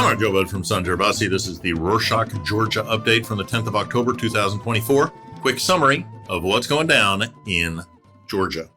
I'm Joe Bud from Sanjarbasi. This is the Rorschach, Georgia update from the 10th of October, 2024. Quick summary of what's going down in Georgia.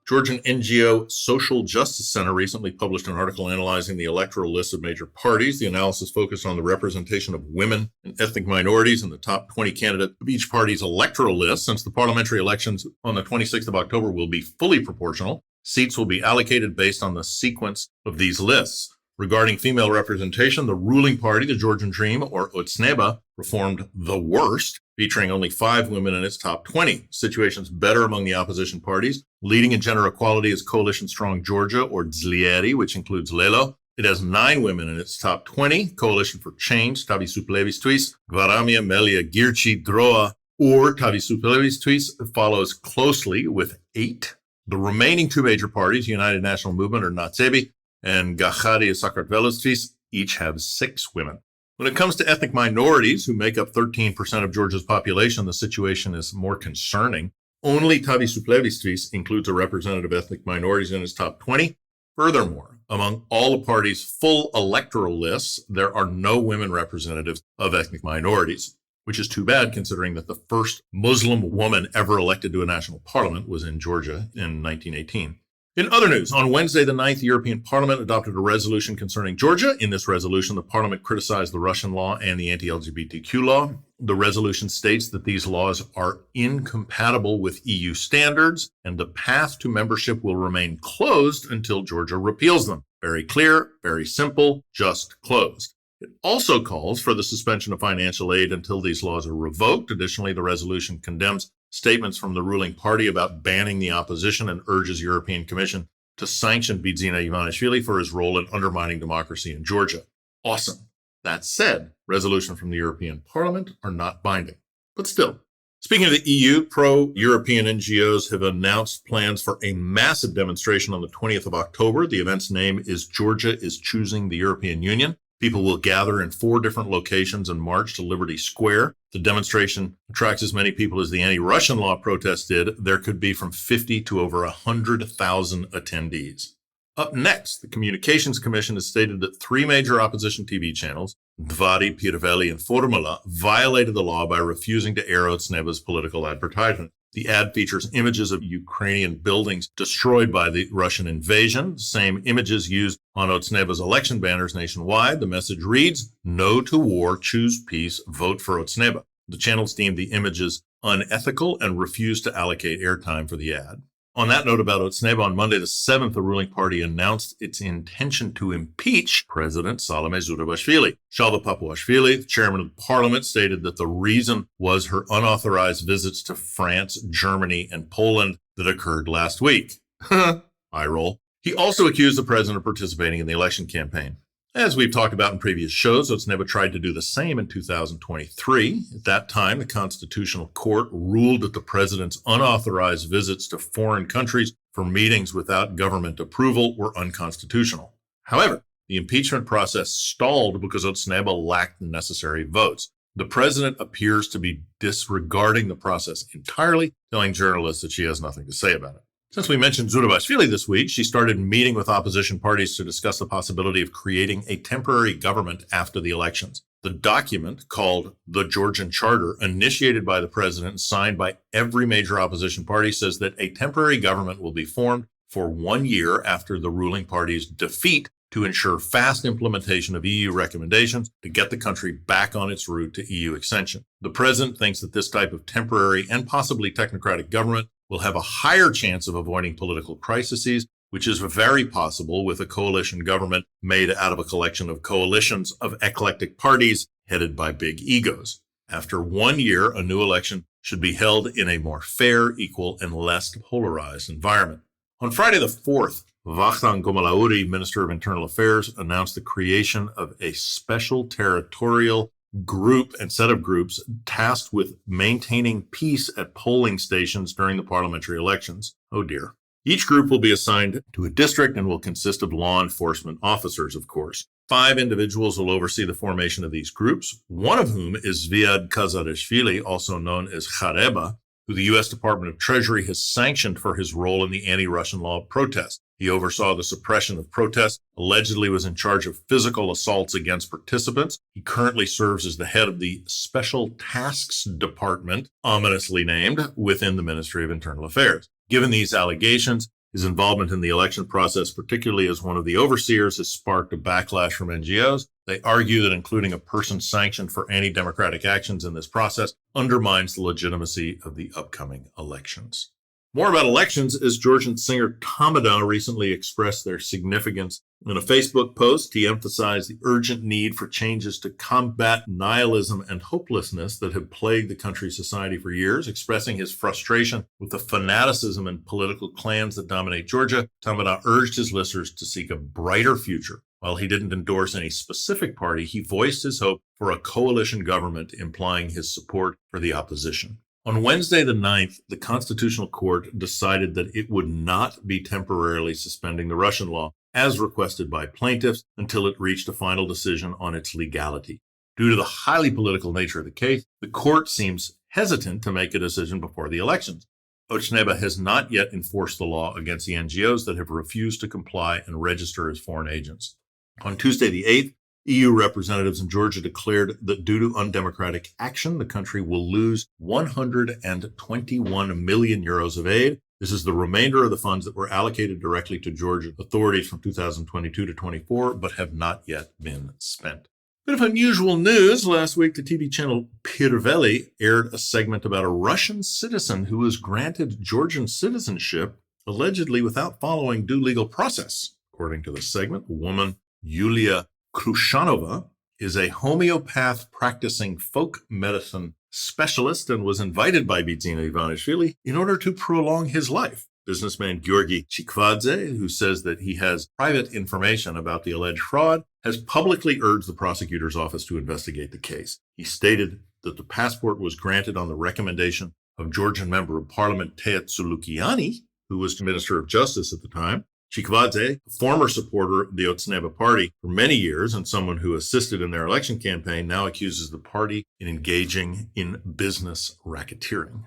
Georgian NGO Social Justice Center recently published an article analyzing the electoral list of major parties. The analysis focused on the representation of women and ethnic minorities in the top 20 candidates of each party's electoral list. Since the parliamentary elections on the 26th of October will be fully proportional, seats will be allocated based on the sequence of these lists. Regarding female representation, the ruling party, the Georgian Dream, or Otsneba, performed the worst, featuring only 5 women in its top 20. Situation's better among the opposition parties. Leading in gender equality is Coalition Strong Georgia, or Dzlieri, which includes Lelo. It has 9 women in its top 20. Coalition for Change, Tavisuplevistuis, Varamia Melia Girchi Droa, or Tavisuplevistuis, follows closely with 8. The remaining 2 major parties, United National Movement, or Natsebi, and Gachari Sakartvelos, each have 6 women. When it comes to ethnic minorities, who make up 13% of Georgia's population, the situation is more concerning. Only Tavisuplevistuis includes a representative of ethnic minorities in its top 20. Furthermore, among all the parties' full electoral lists, there are no women representatives of ethnic minorities, which is too bad considering that the first Muslim woman ever elected to a national parliament was in Georgia in 1918. In other news, on Wednesday the 9th, the European Parliament adopted a resolution concerning Georgia. In this resolution, the Parliament criticized the Russian law and the anti-LGBTQ law. The resolution states that these laws are incompatible with EU standards, and the path to membership will remain closed until Georgia repeals them. Very clear, very simple, just closed. It also calls for the suspension of financial aid until these laws are revoked. Additionally, the resolution condemns statements from the ruling party about banning the opposition and urges European Commission to sanction Bidzina Ivanishvili for his role in undermining democracy in Georgia. Awesome. That said, resolutions from the European Parliament are not binding. But still, speaking of the EU, pro-European NGOs have announced plans for a massive demonstration on the 20th of October. The event's name is Georgia is Choosing the European Union. People will gather in 4 different locations and march to Liberty Square. The demonstration attracts as many people as the anti-Russian law protest did. There could be from 50 to over 100,000 attendees. Up next, the Communications Commission has stated that 3 major opposition TV channels, Dvari, Pirveli, and Formula, violated the law by refusing to air Otsneba's political advertisement. The ad features images of Ukrainian buildings destroyed by the Russian invasion, same images used on Otsneba's election banners nationwide. The message reads, "No to war, choose peace, vote for Otsneba." The channels deemed the images unethical and refused to allocate airtime for the ad. On that note about Otsneba, on Monday the 7th, the ruling party announced its intention to impeach President Salome Zurabishvili. Shalva Papuashvili, the chairman of the parliament, stated that the reason was her unauthorized visits to France, Germany, and Poland that occurred last week. Eye roll. He also accused the president of participating in the election campaign. As we've talked about in previous shows, Otsneba tried to do the same in 2023. At that time, the Constitutional Court ruled that the president's unauthorized visits to foreign countries for meetings without government approval were unconstitutional. However, the impeachment process stalled because Otsneba lacked the necessary votes. The president appears to be disregarding the process entirely, telling journalists that she has nothing to say about it. Since we mentioned Zurabishvili this week, she started meeting with opposition parties to discuss the possibility of creating a temporary government after the elections. The document, called the Georgian Charter, initiated by the president and signed by every major opposition party, says that a temporary government will be formed for 1 year after the ruling party's defeat to ensure fast implementation of EU recommendations to get the country back on its route to EU extension. The president thinks that this type of temporary and possibly technocratic government will have a higher chance of avoiding political crises, which is very possible with a coalition government made out of a collection of coalitions of eclectic parties headed by big egos. After 1 year, a new election should be held in a more fair, equal, and less polarized environment. On Friday the 4th, Vakhtang Gomalauri, Minister of Internal Affairs, announced the creation of a special territorial group and set of groups tasked with maintaining peace at polling stations during the parliamentary elections. Oh dear. Each group will be assigned to a district and will consist of law enforcement officers, of course. 5 individuals will oversee the formation of these groups, one of whom is Zviad Kazarishvili, also known as Khareba, who the U.S. Department of Treasury has sanctioned for his role in the anti-Russian law protest. He oversaw the suppression of protests, allegedly was in charge of physical assaults against participants. He currently serves as the head of the Special Tasks Department, ominously named, within the Ministry of Internal Affairs. Given these allegations, his involvement in the election process, particularly as one of the overseers, has sparked a backlash from NGOs. They argue that including a person sanctioned for anti-democratic actions in this process undermines the legitimacy of the upcoming elections. More about elections, as Georgian singer Tamada recently expressed their significance. In a Facebook post, he emphasized the urgent need for changes to combat nihilism and hopelessness that have plagued the country's society for years, expressing his frustration with the fanaticism and political clans that dominate Georgia. Tamada urged his listeners to seek a brighter future. While he didn't endorse any specific party, he voiced his hope for a coalition government, implying his support for the opposition. On Wednesday the 9th, the Constitutional Court decided that it would not be temporarily suspending the Russian law, as requested by plaintiffs, until it reached a final decision on its legality. Due to the highly political nature of the case, the court seems hesitant to make a decision before the elections. Ochneba has not yet enforced the law against the NGOs that have refused to comply and register as foreign agents. On Tuesday the 8th, EU representatives in Georgia declared that due to undemocratic action, the country will lose 121 million euros of aid. This is the remainder of the funds that were allocated directly to Georgia authorities from 2022 to 24, but have not yet been spent. Bit of unusual news. Last week, the TV channel Pirveli aired a segment about a Russian citizen who was granted Georgian citizenship, allegedly without following due legal process. According to the segment, the woman, Yulia Krushanova, is a homeopath practicing folk medicine specialist and was invited by Bidzina Ivanishvili in order to prolong his life. Businessman Georgi Chikvadze, who says that he has private information about the alleged fraud, has publicly urged the prosecutor's office to investigate the case. He stated that the passport was granted on the recommendation of Georgian Member of Parliament Teat Sulukyanni, who was Minister of Justice at the time. Chikvadze, a former supporter of the Ochneba party for many years and someone who assisted in their election campaign, now accuses the party in engaging in business racketeering.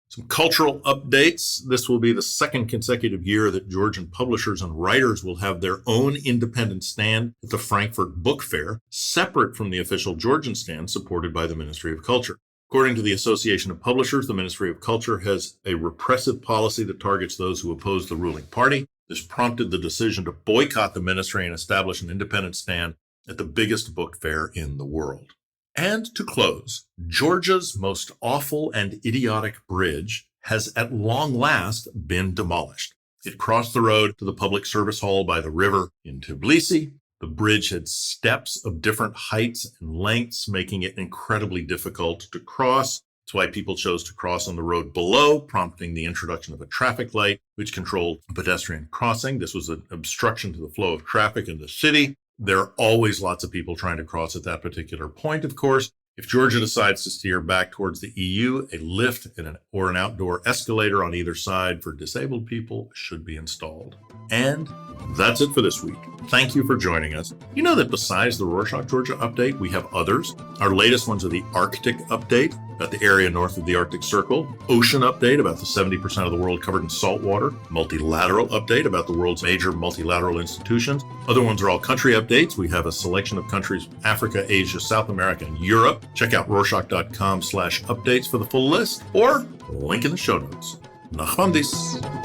Some cultural updates. This will be the second consecutive year that Georgian publishers and writers will have their own independent stand at the Frankfurt Book Fair, separate from the official Georgian stand supported by the Ministry of Culture. According to the Association of Publishers, the Ministry of Culture has a repressive policy that targets those who oppose the ruling party. This prompted the decision to boycott the ministry and establish an independent stand at the biggest book fair in the world. And to close, Georgia's most awful and idiotic bridge has at long last been demolished. It crossed the road to the public service hall by the river in Tbilisi. The bridge had steps of different heights and lengths, making it incredibly difficult to cross. That's why people chose to cross on the road below, prompting the introduction of a traffic light, which controlled pedestrian crossing. This was an obstruction to the flow of traffic in the city. There are always lots of people trying to cross at that particular point, of course. If Georgia decides to steer back towards the EU, a lift or an outdoor escalator on either side for disabled people should be installed. And that's it for this week. Thank you for joining us. You know that besides the Rorschach, Georgia update, we have others. Our latest ones are the Arctic update, about the area north of the Arctic Circle, ocean update about the 70% of the world covered in salt water, multilateral update about the world's major multilateral institutions. Other ones are all country updates. We have a selection of countries from Africa, Asia, South America, and Europe. Check out Rorschach.com/updates for the full list, or link in the show notes. Nachmandis.